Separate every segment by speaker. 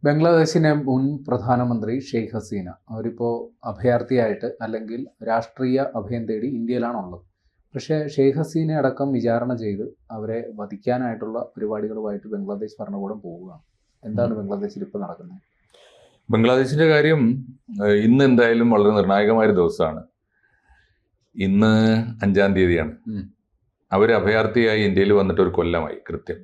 Speaker 1: ബംഗ്ലാദേശിലെ മുൻ പ്രധാനമന്ത്രി ഷെയ്ഖ് ഹസീന അവരിപ്പോൾ അഭയാർത്ഥിയായിട്ട് അല്ലെങ്കിൽ രാഷ്ട്രീയ അഭയം തേടി ഇന്ത്യയിലാണുള്ളത്. പക്ഷേ ഷെയ്ഖ് ഹസീന അടക്കം വിചാരണ ചെയ്ത് അവരെ വധിക്കാനായിട്ടുള്ള പരിപാടികളുമായിട്ട് ബംഗ്ലാദേശ് ഭരണകൂടം പോവുകയാണ്. എന്താണ് ബംഗ്ലാദേശിൽ ഇപ്പോൾ നടക്കുന്നത്?
Speaker 2: ബംഗ്ലാദേശിന്റെ കാര്യം ഇന്ന് എന്തായാലും വളരെ നിർണായകമായ ദിവസമാണ്. ഇന്ന് 5-ാം തീയതിയാണ്. അവർ അഭയാർത്ഥിയായി ഇന്ത്യയിൽ വന്നിട്ട് ഒരു കൊല്ലമായി. കൃത്യം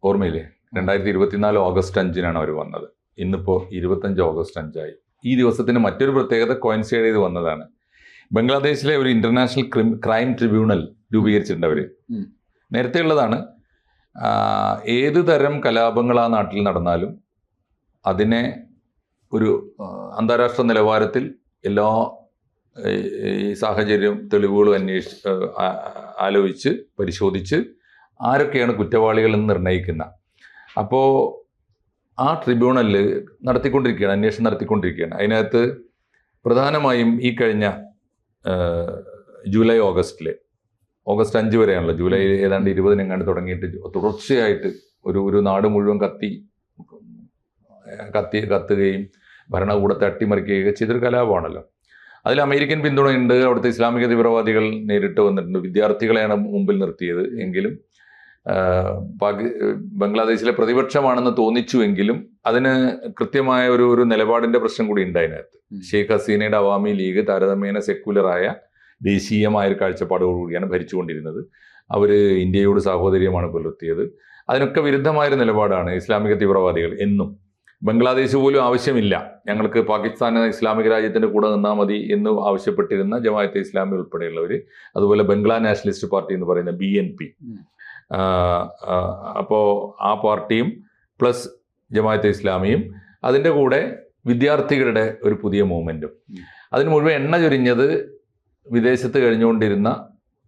Speaker 2: ഓർമ്മയില്ലേ? 2024 ഓഗസ്റ്റ് 5-നാണ് അവർ വന്നത്. ഇന്നിപ്പോൾ 25 ഓഗസ്റ്റ് 5-ആയി. ഈ ദിവസത്തിന് മറ്റൊരു പ്രത്യേകത കോയിൻസൈഡ് ചെയ്ത് വന്നതാണ്. ബംഗ്ലാദേശിലെ ഒരു ഇന്റർനാഷണൽ ക്രൈം ട്രിബ്യൂണൽ രൂപീകരിച്ചിട്ടുണ്ട് അവർ. നേരത്തെ ഉള്ളതാണ്. ഏത് തരം കലാപങ്ങൾ ആ നാട്ടിൽ നടന്നാലും അതിനെ ഒരു അന്താരാഷ്ട്ര നിലവാരത്തിൽ എല്ലാ ഈ സാഹചര്യം തെളിവുകളും ആലോചിച്ച് പരിശോധിച്ച് ആരൊക്കെയാണ് കുറ്റവാളികൾ എന്ന് നിർണ്ണയിക്കുന്ന. അപ്പോൾ ആ ട്രിബ്യൂണലിൽ അന്വേഷണം നടത്തിക്കൊണ്ടിരിക്കുകയാണ്. അതിനകത്ത് പ്രധാനമായും ഈ കഴിഞ്ഞ ജൂലൈ ഓഗസ്റ്റ് 5 വരെയാണല്ലോ. ജൂലൈ ഏതാണ്ട് 20 തുടങ്ങിയിട്ട് തുടർച്ചയായിട്ട് ഒരു നാട് മുഴുവൻ കത്തുകയും ഭരണകൂടത്തെ അട്ടിമറിക്കുകയൊക്കെ ചെയ്തൊരു കലാപമാണല്ലോ. അതിൽ അമേരിക്കൻ പിന്തുണയുണ്ട്. അവിടുത്തെ ഇസ്ലാമിക തീവ്രവാദികൾ നേരിട്ട് വന്നിട്ടുണ്ട്. വിദ്യാർത്ഥികളെയാണ് മുമ്പിൽ നിർത്തിയത്. എങ്കിലും ബംഗ്ലാദേശിലെ പ്രതിപക്ഷമാണെന്ന് തോന്നിച്ചുവെങ്കിലും അതിന് കൃത്യമായ ഒരു നിലപാടിന്റെ പ്രശ്നം കൂടി ഉണ്ട് അതിനകത്ത്. ഷെയ്ഖ് ഹസീനയുടെ അവാമി ലീഗ് താരതമ്യേന സെക്യുലറായ ദേശീയമായ ഒരു കാഴ്ചപ്പാടോടുകൂടിയാണ് ഭരിച്ചുകൊണ്ടിരുന്നത്. അവർ ഇന്ത്യയോട് സാഹോദര്യമാണ് പുലർത്തിയത്. അതിനൊക്കെ വിരുദ്ധമായൊരു നിലപാടാണ് ഇസ്ലാമിക തീവ്രവാദികൾ എന്നും. ബംഗ്ലാദേശ് പോലും ആവശ്യമില്ല, ഞങ്ങൾക്ക് പാകിസ്ഥാൻ എന്ന ഇസ്ലാമിക രാജ്യത്തിന്റെ കൂടെ നിന്നാൽ മതി എന്ന് ആവശ്യപ്പെട്ടിരുന്ന ജമാഅത്തെ ഇസ്ലാമി ഉൾപ്പെടെയുള്ളവർ, അതുപോലെ ബംഗ്ലാ നാഷണലിസ്റ്റ് പാർട്ടി എന്ന് പറയുന്ന BNP, അപ്പോൾ ആ പാർട്ടിയും പ്ലസ് ജമാഅത്തെ ഇസ്ലാമിയും അതിൻ്റെ കൂടെ വിദ്യാർത്ഥികളുടെ ഒരു പുതിയ മൂവ്മെൻറ്റും. അതിന് മുഴുവൻ എണ്ണ ചൊരിഞ്ഞത് വിദേശത്ത് കഴിഞ്ഞുകൊണ്ടിരുന്ന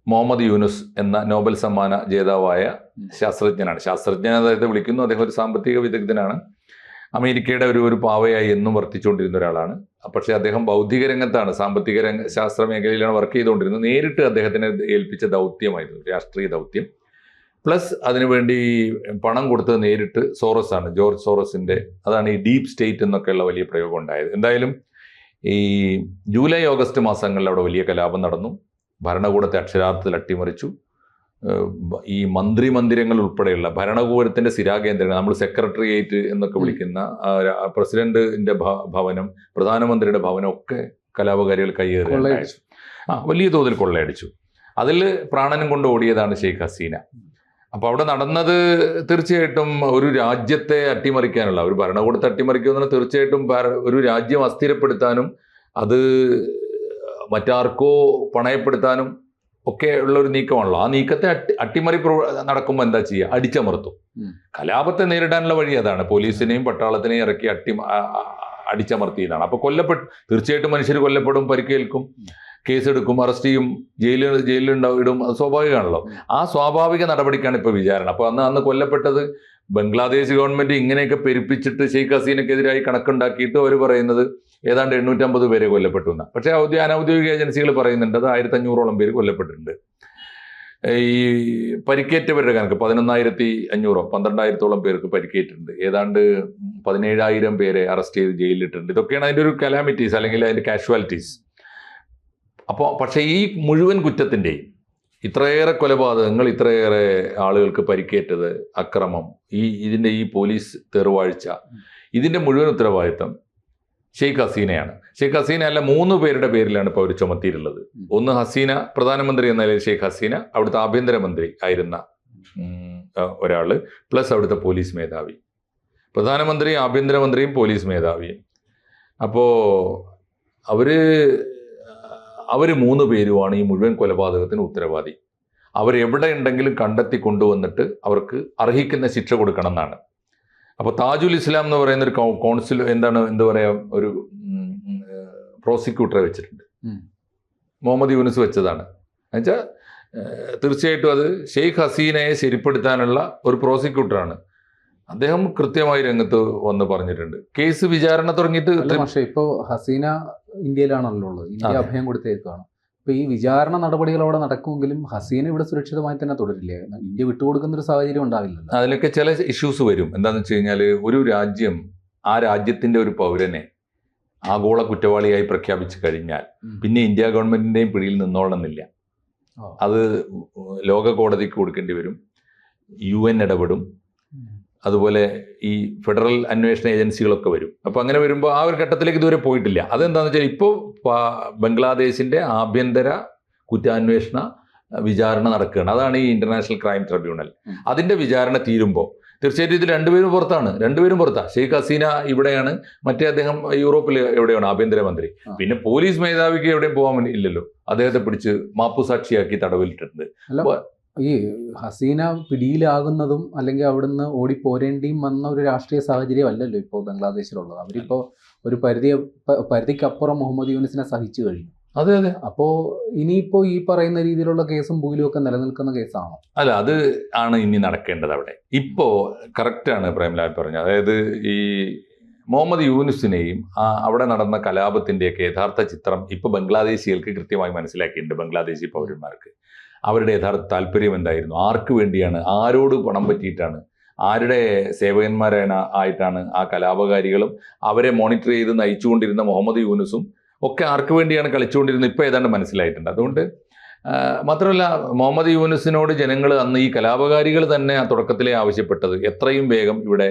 Speaker 2: മുഹമ്മദ് യൂനുസ് എന്ന നോബൽ സമ്മാന ജേതാവായ ശാസ്ത്രജ്ഞനാണ്. ശാസ്ത്രജ്ഞനായിട്ട് വിളിക്കുന്നു. അദ്ദേഹം ഒരു സാമ്പത്തിക വിദഗ്ധനാണ്. അമേരിക്കയുടെ ഒരു പാവയായി എന്നും വർത്തിച്ചുകൊണ്ടിരുന്ന ഒരാളാണ്. പക്ഷേ അദ്ദേഹം ബൗദ്ധിക രംഗത്താണ്, സാമ്പത്തിക ശാസ്ത്ര മേഖലയിലാണ് വർക്ക് ചെയ്തുകൊണ്ടിരുന്നത്. നേരിട്ട് അദ്ദേഹത്തിന് ഏൽപ്പിച്ച ദൗത്യമായിരുന്നു, രാഷ്ട്രീയ ദൗത്യം. പ്ലസ് അതിനുവേണ്ടി പണം കൊടുത്തത് നേരിട്ട് സോറസാണ്, ജോർജ് സോറസിന്റെ. അതാണ് ഈ ഡീപ് സ്റ്റേറ്റ് എന്നൊക്കെയുള്ള വലിയ പ്രയോഗം ഉണ്ടായത്. എന്തായാലും ഈ ജൂലൈ ഓഗസ്റ്റ് മാസങ്ങളിൽ അവിടെ വലിയ കലാപം നടന്നു. ഭരണകൂടത്തെ അക്ഷരാർത്ഥത്തിൽ അട്ടിമറിച്ചു. ഈ മന്ദിരങ്ങൾ ഉൾപ്പെടെയുള്ള ഭരണകൂടത്തിന്റെ സ്ഥിരാകേന്ദ്രങ്ങൾ, നമ്മൾ സെക്രട്ടേറിയറ്റ് എന്നൊക്കെ വിളിക്കുന്ന പ്രസിഡന്റിന്റെ ഭവനം, പ്രധാനമന്ത്രിയുടെ ഭവനം ഒക്കെ കലാപകാരികൾ കയ്യേറി വലിയ തോതിൽ കൊള്ളയടിച്ചു. അതിൽ പ്രാണനും കൊണ്ട് ഓടിയതാണ് ഷെയ്ഖ് ഹസീന. അപ്പോൾ അവിടെ നടന്നത് തീർച്ചയായിട്ടും ഒരു രാജ്യത്തെ അട്ടിമറിക്കാനുള്ള, ഒരു ഭരണകൂടത്തെ അട്ടിമറിക്കുക എന്ന് പറഞ്ഞാൽ തീർച്ചയായിട്ടും ഒരു രാജ്യം അസ്ഥിരപ്പെടുത്താനും അത് മറ്റാർക്കോ പണയപ്പെടുത്താനും ഒക്കെ ഉള്ള ഒരു നീക്കമാണല്ലോ. ആ നീക്കത്തെ അട്ടിമറി നടക്കുമ്പോൾ എന്താ ചെയ്യുക? അടിച്ചമർത്തും. കലാപത്തെ നേരിടാനുള്ള വഴി അതാണ്. പോലീസിനെയും പട്ടാളത്തിനെയും ഇറക്കി അടിച്ചമർത്തിയതാണ്. അപ്പോൾ തീർച്ചയായിട്ടും മനുഷ്യർ കൊല്ലപ്പെടും, പരിക്കേൽക്കും, കേസെടുക്കും, അറസ്റ്റ് ചെയ്യും, ജയിലിലിടും. അത് സ്വാഭാവികമാണല്ലോ. ആ സ്വാഭാവിക നടപടിക്കാണ് ഇപ്പോൾ വിചാരണ. അപ്പോൾ അന്ന് കൊല്ലപ്പെട്ടത് ബംഗ്ലാദേശ് ഗവൺമെന്റ് ഇങ്ങനെയൊക്കെ പെരുപ്പിച്ചിട്ട് ഷെയ്ഖ് ഹസീനക്കെതിരായി കണക്കുണ്ടാക്കിയിട്ട് അവർ പറയുന്നത് ഏതാണ്ട് 850 പേരെ കൊല്ലപ്പെട്ടു എന്നാണ്. പക്ഷേ അനൗദ്യോഗിക ഏജൻസികൾ പറയുന്നുണ്ട് അത് 1500ഓളം പേര് കൊല്ലപ്പെട്ടിട്ടുണ്ട്. ഈ പരിക്കേറ്റവരുടെ കണക്ക് 11,500 12,000ഓളം പേർക്ക് പരിക്കേറ്റിട്ടുണ്ട്. ഏതാണ്ട് 17,000 പേരെ അറസ്റ്റ് ചെയ്ത് ജയിലിലിട്ടുണ്ട്. ഇതൊക്കെയാണ് അതിൻ്റെ ഒരു കലാമിറ്റീസ് അല്ലെങ്കിൽ അതിൻ്റെ കാഷ്വാലിറ്റീസ്. അപ്പോൾ പക്ഷേ ഈ മുഴുവൻ കുറ്റത്തിൻ്റെയും, ഇത്രയേറെ കൊലപാതകങ്ങൾ, ഇത്രയേറെ ആളുകൾക്ക് പരിക്കേറ്റത്, അക്രമം, ഇതിൻ്റെ ഈ പോലീസ് തെറുവാഴ്ച, ഇതിൻ്റെ മുഴുവൻ ഉത്തരവാദിത്തം ഷെയ്ഖ് ഹസീനയാണ്. ഷെയ്ഖ് ഹസീന അല്ല, 3 പേരുടെ പേരിലാണ് ഇപ്പോൾ അവർ ചുമത്തിയിട്ടുള്ളത്. ഒന്ന് ഹസീന, പ്രധാനമന്ത്രി എന്ന നിലയിൽ ഷെയ്ഖ് ഹസീന, അവിടുത്തെ ആഭ്യന്തരമന്ത്രി ആയിരുന്ന ഒരാൾ, പ്ലസ് അവിടുത്തെ പോലീസ് മേധാവി. പ്രധാനമന്ത്രി, ആഭ്യന്തരമന്ത്രിയും പോലീസ് മേധാവിയും. അപ്പോൾ അവർ 3 പേരുമാണ് ഈ മുഴുവൻ കൊലപാതകത്തിന് ഉത്തരവാദി. അവരെവിടെ ഉണ്ടെങ്കിലും കണ്ടെത്തി കൊണ്ടുവന്നിട്ട് അവർക്ക് അർഹിക്കുന്ന ശിക്ഷ കൊടുക്കണം എന്നാണ്. അപ്പോൾ താജുൽ ഇസ്ലാം എന്ന് പറയുന്ന ഒരു എന്താ പറയുക, ഒരു പ്രോസിക്യൂട്ടറെ വെച്ചിട്ടുണ്ട്. മുഹമ്മദ് യൂനുസ് വെച്ചതാണ്. എന്നുവെച്ചാൽ തീർച്ചയായിട്ടും അത് ഷെയ്ഖ് ഹസീനയെ ശരിപ്പെടുത്താനുള്ള ഒരു പ്രോസിക്യൂട്ടറാണ്. അദ്ദേഹം കൃത്യമായി രംഗത്ത് വന്ന് പറഞ്ഞിട്ടുണ്ട്. കേസ് വിചാരണ തുടങ്ങിയിട്ട്.
Speaker 1: പക്ഷേ ഇപ്പോൾ ഹസീന ഇന്ത്യയിലാണല്ലോ ഉള്ളത്, ഇന്ത്യ അഭയം കൊടുത്തേക്കാണ്. അപ്പോൾ ഈ വിചാരണ നടപടികൾ അവിടെ നടക്കുമെങ്കിലും ഹസീന ഇവിടെ സുരക്ഷിതമായി തന്നെ തുടരില്ലേ? ഇന്ത്യ വിട്ടുകൊടുക്കുന്ന ഒരു സാഹചര്യം ഉണ്ടാവില്ലല്ലോ.
Speaker 2: അതിലൊക്കെ ചില ഇഷ്യൂസ് വരും. എന്താണെന്ന് വെച്ച് കഴിഞ്ഞാൽ ഒരു രാജ്യം ആ രാജ്യത്തിൻ്റെ ഒരു പൗരനെ ആഗോള കുറ്റവാളിയായി പ്രഖ്യാപിച്ചു കഴിഞ്ഞാൽ പിന്നെ ഇന്ത്യ ഗവൺമെൻറ്റിൻ്റെയും പിടിയിൽ നിന്നോളണമെന്നില്ല. അത് ലോക കോടതിക്ക് കൊടുക്കേണ്ടി വരും, UN ഇടപെടും, അതുപോലെ ഈ ഫെഡറൽ അന്വേഷണ ഏജൻസികളൊക്കെ വരും. അപ്പോൾ അങ്ങനെ വരുമ്പോൾ ആ ഒരു ഘട്ടത്തിലേക്ക് ഇതുവരെ പോയിട്ടില്ല. അതെന്താണെന്ന് വെച്ചാൽ ഇപ്പോൾ ബംഗ്ലാദേശിൻ്റെ ആഭ്യന്തര കുറ്റാന്വേഷണ വിചാരണ നടക്കുകയാണ്. അതാണ് ഈ ഇന്റർനാഷണൽ ക്രൈം ട്രിബ്യൂണൽ. അതിൻ്റെ വിചാരണ തീരുമ്പോൾ തീർച്ചയായിട്ടും ഇത് രണ്ടുപേരും പുറത്താണ്. ഷെയ്ഖ് ഹസീന ഇവിടെയാണ്, മറ്റേ അദ്ദേഹം യൂറോപ്പിൽ എവിടെയാണ് ആഭ്യന്തരമന്ത്രി. പിന്നെ പോലീസ് മേധാവിക്ക് എവിടെയും പോകാൻ ഇല്ലല്ലോ, അദ്ദേഹത്തെ പിടിച്ച് മാപ്പുസാക്ഷിയാക്കി തടവിലിട്ടുണ്ട്.
Speaker 1: ഈ ഹസീന പിടിയിലാകുന്നതും അല്ലെങ്കിൽ അവിടുന്ന് ഓടിപ്പോരേണ്ടിയും വന്ന ഒരു രാഷ്ട്രീയ സാഹചര്യം അല്ലല്ലോ ഇപ്പോൾ ബംഗ്ലാദേശിലുള്ളത്. അവരിപ്പോൾ ഒരു പരിധിക്കപ്പുറം മുഹമ്മദ് യൂനിസിനെ സഹിച്ചു കഴിഞ്ഞു.
Speaker 2: അതെ.
Speaker 1: അപ്പോൾ ഇനിയിപ്പോൾ ഈ പറയുന്ന രീതിയിലുള്ള കേസും പുകിലും ഒക്കെ നിലനിൽക്കുന്ന കേസാണോ?
Speaker 2: അല്ല, അത് ആണ് ഇനി നടക്കേണ്ടത് അവിടെ. ഇപ്പോൾ കറക്റ്റാണ് പ്രേംലാൽ പറഞ്ഞത്. അതായത് ഈ മുഹമ്മദ് യൂനിസിനെയും അവിടെ നടന്ന കലാപത്തിൻ്റെയൊക്കെ യഥാർത്ഥ ചിത്രം ഇപ്പോൾ ബംഗ്ലാദേശികൾക്ക് കൃത്യമായി മനസ്സിലാക്കിയിട്ടുണ്ട്. ബംഗ്ലാദേശി പൗരന്മാർക്ക് അവരുടെ യഥാർത്ഥ താല്പര്യം എന്തായിരുന്നു, ആർക്ക് വേണ്ടിയാണ്, ആരോട് പണം പറ്റിയിട്ടാണ്, ആരുടെ സേവകന്മാരായിട്ടാണ് ആ കലാപകാരികളും അവരെ മോണിറ്റർ ചെയ്ത് നയിച്ചുകൊണ്ടിരുന്ന മുഹമ്മദ് യൂനിസും ഒക്കെ ആർക്ക് വേണ്ടിയാണ് കളിച്ചുകൊണ്ടിരുന്നത് ഇപ്പോൾ ഏതാണ്ട് മനസ്സിലായിട്ടുണ്ട്. അതുകൊണ്ട് മാത്രമല്ല, മുഹമ്മദ് യൂനിസിനോട് ജനങ്ങൾ അന്ന് ഈ കലാപകാരികൾ തന്നെ ആ തുടക്കത്തിലേ ആവശ്യപ്പെട്ടത് എത്രയും വേഗം ഇവിടെ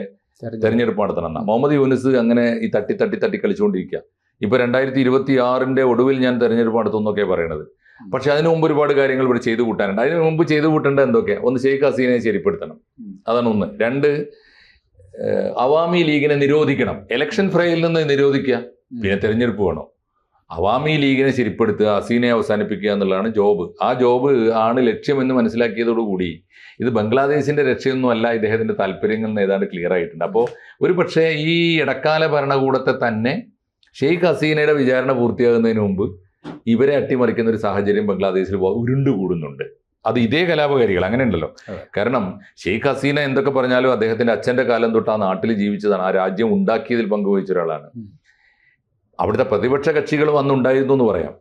Speaker 2: തെരഞ്ഞെടുപ്പ് നടത്തണം. മുഹമ്മദ് യൂനിസ് അങ്ങനെ ഈ തട്ടി കളിച്ചുകൊണ്ടിരിക്കുക. ഇപ്പോൾ 2026 ഒടുവിൽ ഞാൻ തെരഞ്ഞെടുപ്പ് നടത്തുമെന്നൊക്കെ പറയണത്. പക്ഷെ അതിനു മുമ്പ് ഒരുപാട് കാര്യങ്ങൾ ഇവിടെ ചെയ്തു കൂട്ടാനുണ്ട്. അതിനു മുമ്പ് ചെയ്തു കൂട്ടേണ്ടത് എന്തൊക്കെയാണ്? ഒന്ന്, ഷെയ്ഖ് ഹസീനയെ ശരിപ്പെടുത്തണം, അതാണ് ഒന്ന്. രണ്ട്, അവാമി ലീഗിനെ നിരോധിക്കണം, ഇലക്ഷൻ ഫ്രൈയിൽ നിന്ന് നിരോധിക്കുക. പിന്നെ തെരഞ്ഞെടുപ്പ് വേണം. അവാമി ലീഗിനെ ശരിപ്പെടുത്തുക, ഹസീനയെ അവസാനിപ്പിക്കുക എന്നുള്ളതാണ് ജോബ്. ആ ജോബ് ആണ് ലക്ഷ്യമെന്ന് മനസ്സിലാക്കിയതോടുകൂടി ഇത് ബംഗ്ലാദേശിന്റെ രക്ഷയൊന്നും അല്ല, ഇദ്ദേഹത്തിന്റെ താല്പര്യങ്ങൾ ഏതാണ്ട് ക്ലിയർ ആയിട്ടുണ്ട്. അപ്പോൾ ഒരു പക്ഷേ ഈ ഇടക്കാല ഭരണകൂടത്തെ തന്നെ ഷെയ്ഖ് ഹസീനയുടെ വിചാരണ പൂർത്തിയാകുന്നതിന് മുമ്പ് ഇവരെ അട്ടിമറിക്കുന്ന ഒരു സാഹചര്യം ബംഗ്ലാദേശിൽ ഉരുണ്ടുകൂടുന്നുണ്ട്. അത് ഇതേ കലാപകാരികൾ, അങ്ങനെ ഉണ്ടല്ലോ. കാരണം ഷെയ്ഖ് ഹസീന എന്തൊക്കെ പറഞ്ഞാലും അദ്ദേഹത്തിന്റെ അച്ഛന്റെ കാലം തൊട്ട് ആ നാട്ടിൽ ജീവിച്ചതാണ്, ആ രാജ്യം ഉണ്ടാക്കിയതിൽ പങ്കുവഹിച്ച ഒരാളാണ്. അവിടുത്തെ പ്രതിപക്ഷ കക്ഷികളും അന്നുണ്ടായിരുന്നു എന്ന് പറയാം.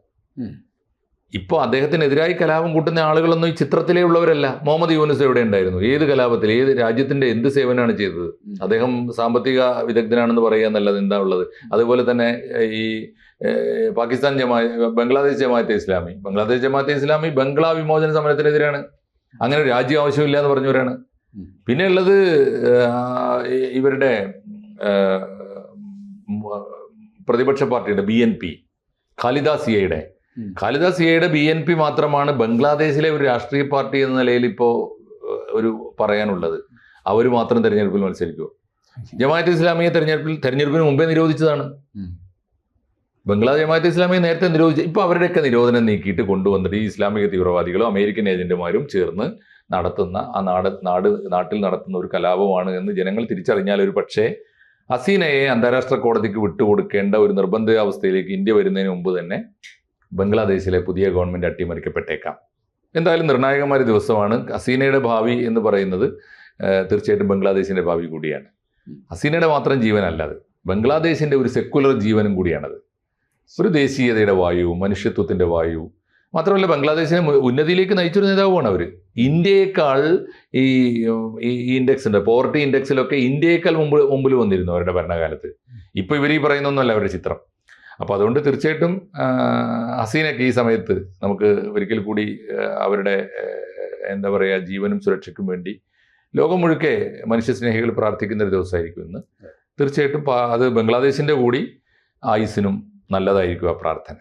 Speaker 2: ഇപ്പോൾ അദ്ദേഹത്തിനെതിരായി കലാപം കൂട്ടുന്ന ആളുകളൊന്നും ഈ ചിത്രത്തിലേ ഉള്ളവരല്ല. മുഹമ്മദ് യൂനിസ് എവിടെ ഉണ്ടായിരുന്നു? ഏത് കലാപത്തിൽ, ഏത് രാജ്യത്തിന്റെ എന്ത് സേവനമാണ് ചെയ്തത്? അദ്ദേഹം സാമ്പത്തിക വിദഗ്ധനാണെന്ന് പറയുക എന്നല്ലത് എന്താ ഉള്ളത്. അതുപോലെ തന്നെ ഈ ബംഗ്ലാദേശ് ജമാഅത്തെ ഇസ്ലാമി ബംഗ്ലാ വിമോചന സമരത്തിനെതിരാണ്. അങ്ങനെ രാജ്യം ആവശ്യമില്ല എന്ന് പറഞ്ഞവരാണ്. പിന്നെ ഉള്ളത് ഇവരുടെ പ്രതിപക്ഷ പാർട്ടിയുടെ BNP, ഖാലിദ സിയയുടെ BNP മാത്രമാണ് ബംഗ്ലാദേശിലെ ഒരു രാഷ്ട്രീയ പാർട്ടി എന്ന നിലയിൽ ഇപ്പോൾ ഒരു പറയാനുള്ളത്. അവർ മാത്രം തെരഞ്ഞെടുപ്പിൽ മത്സരിക്കുമോ? ജമാഅത്തെ ഇസ്ലാമിയെ തെരഞ്ഞെടുപ്പിന് മുമ്പേ നിരോധിച്ചതാണ്. ബംഗ്ലാദേശ് ഇസ്ലാമിയെ നേരത്തെ നിരോധിച്ചു. ഇപ്പോൾ അവരുടെയൊക്കെ നിരോധനം നീക്കിയിട്ട് കൊണ്ടുവന്നിട്ട് ഈ ഇസ്ലാമിക തീവ്രവാദികളും അമേരിക്കൻ ഏജന്റുമാരും ചേർന്ന് നടത്തുന്ന ആ നാട്ടിൽ നടത്തുന്ന ഒരു കലാപമാണ് എന്ന് ജനങ്ങൾ തിരിച്ചറിഞ്ഞാൽ ഒരു പക്ഷേ ഹസീനയെ അന്താരാഷ്ട്ര കോടതിക്ക് വിട്ടുകൊടുക്കേണ്ട ഒരു നിർബന്ധാവസ്ഥയിലേക്ക് ഇന്ത്യ വരുന്നതിന് മുമ്പ് തന്നെ ബംഗ്ലാദേശിലെ പുതിയ ഗവൺമെൻറ് അട്ടിമറിക്കപ്പെട്ടേക്കാം. എന്തായാലും നിർണായകമായ ദിവസമാണ്. ഹസീനയുടെ ഭാവി എന്ന് പറയുന്നത് തീർച്ചയായിട്ടും ബംഗ്ലാദേശിൻ്റെ ഭാവി കൂടിയാണ്. ഹസീനയുടെ മാത്രം ജീവനല്ല, അത് ബംഗ്ലാദേശിൻ്റെ ഒരു സെക്കുലർ ജീവനും കൂടിയാണത്. ഒരു ദേശീയതയുടെ വായുവും മനുഷ്യത്വത്തിൻ്റെ വായുവും മാത്രമല്ല ബംഗ്ലാദേശിനെ ഉന്നതിയിലേക്ക് നയിച്ചൊരു നേതാവുമാണ് അവർ. ഇന്ത്യയേക്കാൾ ഈ ഇൻഡെക്സ് ഉണ്ട്, പോവർട്ടി ഇൻഡെക്സിലൊക്കെ ഇന്ത്യയേക്കാൾ മുമ്പിൽ വന്നിരുന്നു അവരുടെ ഭരണകാലത്ത്. ഇപ്പോൾ ഇവർ ഈ പറയുന്നൊന്നുമല്ല അവരുടെ ചിത്രം. അപ്പോൾ അതുകൊണ്ട് തീർച്ചയായിട്ടും ഹസീനയ്ക്ക് ഈ സമയത്ത് നമുക്ക് ഒരിക്കൽ കൂടി അവരുടെ എന്താ പറയുക ജീവനും സുരക്ഷയ്ക്കും വേണ്ടി ലോകം മുഴുക്കെ മനുഷ്യസ്നേഹികൾ പ്രാർത്ഥിക്കുന്ന ഒരു ദിവസമായിരിക്കും ഇന്ന്. തീർച്ചയായിട്ടും അത് ബംഗ്ലാദേശിൻ്റെ കൂടി ആയുസ്സിനും നല്ലതായിരിക്കും ആ പ്രാർത്ഥന.